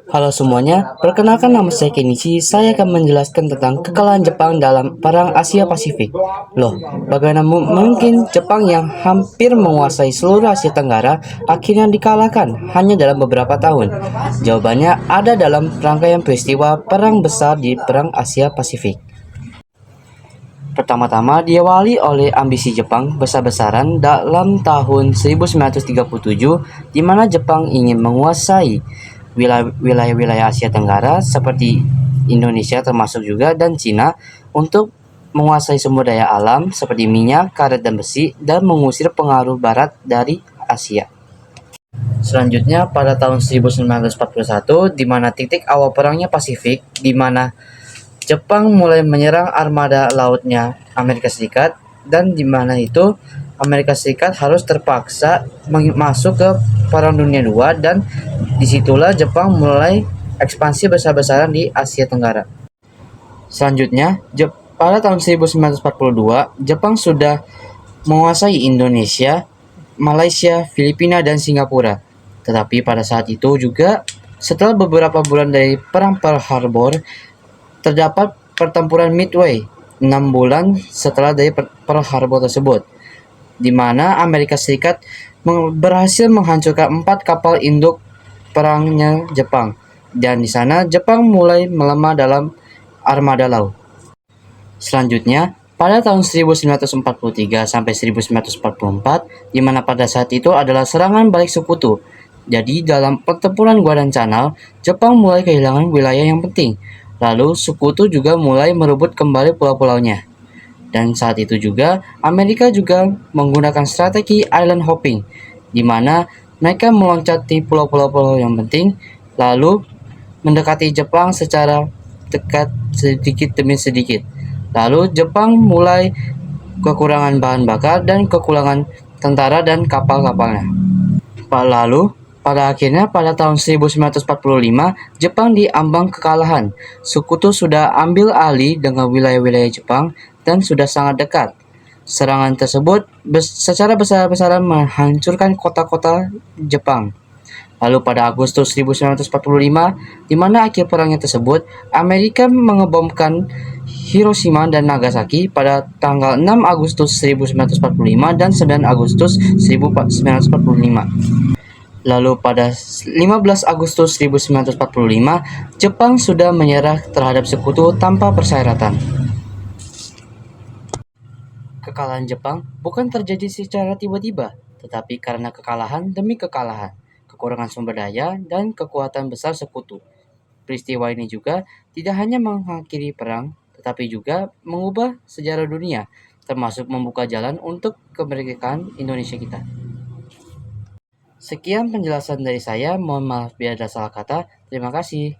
Halo semuanya, perkenalkan nama saya Kenichi. Saya akan menjelaskan tentang kekalahan Jepang dalam Perang Asia Pasifik. Loh, bagaimana mungkin Jepang yang hampir menguasai seluruh Asia Tenggara akhirnya dikalahkan hanya dalam beberapa tahun? Jawabannya ada dalam rangkaian peristiwa perang besar di Perang Asia Pasifik. Pertama-tama diawali oleh ambisi Jepang besar-besaran dalam tahun 1937, di mana Jepang ingin menguasai wilayah-wilayah Asia Tenggara seperti Indonesia termasuk juga dan Cina untuk menguasai sumber daya alam seperti minyak, karet, dan besi dan mengusir pengaruh barat dari Asia. Selanjutnya pada tahun 1941 di mana titik awal perangnya Pasifik, di mana Jepang mulai menyerang armada lautnya Amerika Serikat, dan di mana itu Amerika Serikat harus terpaksa masuk ke Perang Dunia II, dan disitulah Jepang mulai ekspansi besar-besaran di Asia Tenggara. Selanjutnya, pada tahun 1942, Jepang sudah menguasai Indonesia, Malaysia, Filipina, dan Singapura. Tetapi pada saat itu juga, setelah beberapa bulan dari Perang Pearl Harbor, terdapat pertempuran Midway 6 bulan setelah dari Pearl Harbor tersebut, di mana Amerika Serikat berhasil menghancurkan 4 kapal induk perangnya Jepang, dan di sana Jepang mulai melemah dalam armada laut. Selanjutnya, pada tahun 1943 sampai 1944, di mana pada saat itu adalah serangan balik sekutu. Jadi dalam pertempuran Guadalcanal, Jepang mulai kehilangan wilayah yang penting. Lalu sekutu juga mulai merebut kembali pulau-pulaunya. Dan saat itu juga Amerika juga menggunakan strategi island hopping, di mana mereka meloncati pulau-pulau yang penting lalu mendekati Jepang secara dekat sedikit demi sedikit. Lalu Jepang mulai kekurangan bahan bakar dan kekurangan tentara dan kapal-kapalnya. Lalu pada akhirnya pada tahun 1945 Jepang diambang kekalahan. Sekutu sudah ambil alih dengan wilayah-wilayah Jepang dan sudah sangat dekat. Serangan tersebut secara besar-besaran menghancurkan kota-kota Jepang. Lalu pada Agustus 1945, di mana akhir perangnya tersebut, Amerika mengebomkan Hiroshima dan Nagasaki pada tanggal 6 Agustus 1945 dan 9 Agustus 1945. Lalu pada 15 Agustus 1945, Jepang sudah menyerah terhadap sekutu tanpa persyaratan. Kekalahan Jepang bukan terjadi secara tiba-tiba, tetapi karena kekalahan demi kekalahan, kekurangan sumber daya, dan kekuatan besar sekutu. Peristiwa ini juga tidak hanya mengakhiri perang, tetapi juga mengubah sejarah dunia, termasuk membuka jalan untuk kemerdekaan Indonesia kita. Sekian penjelasan dari saya, mohon maaf bila ada salah kata. Terima kasih.